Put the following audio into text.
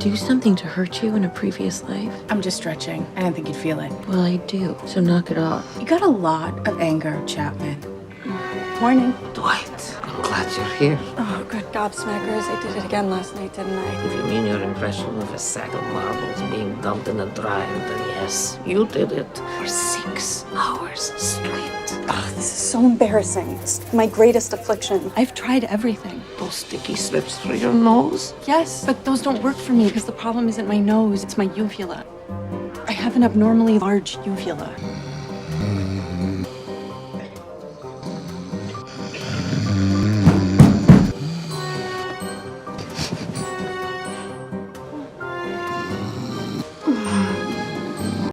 do something to hurt you in a previous life? I'm just stretching. I didn't think you'd feel it. Well, I do, so knock it off. You got a lot of anger, Chapman. Morning. Dwight, I'm glad you're here. Oh, good gobsmackers. I did it again last night, didn't I? If you mean your impression of a sack of marbles being dumped in a dryer, then yes, you did it for 6 hours straight. Oh, this is so embarrassing. It's my greatest affliction. I've tried everything. Those sticky slips through your nose. Yes, but those don't work for me because the problem isn't my nose, it's my uvula. I have an abnormally large uvula.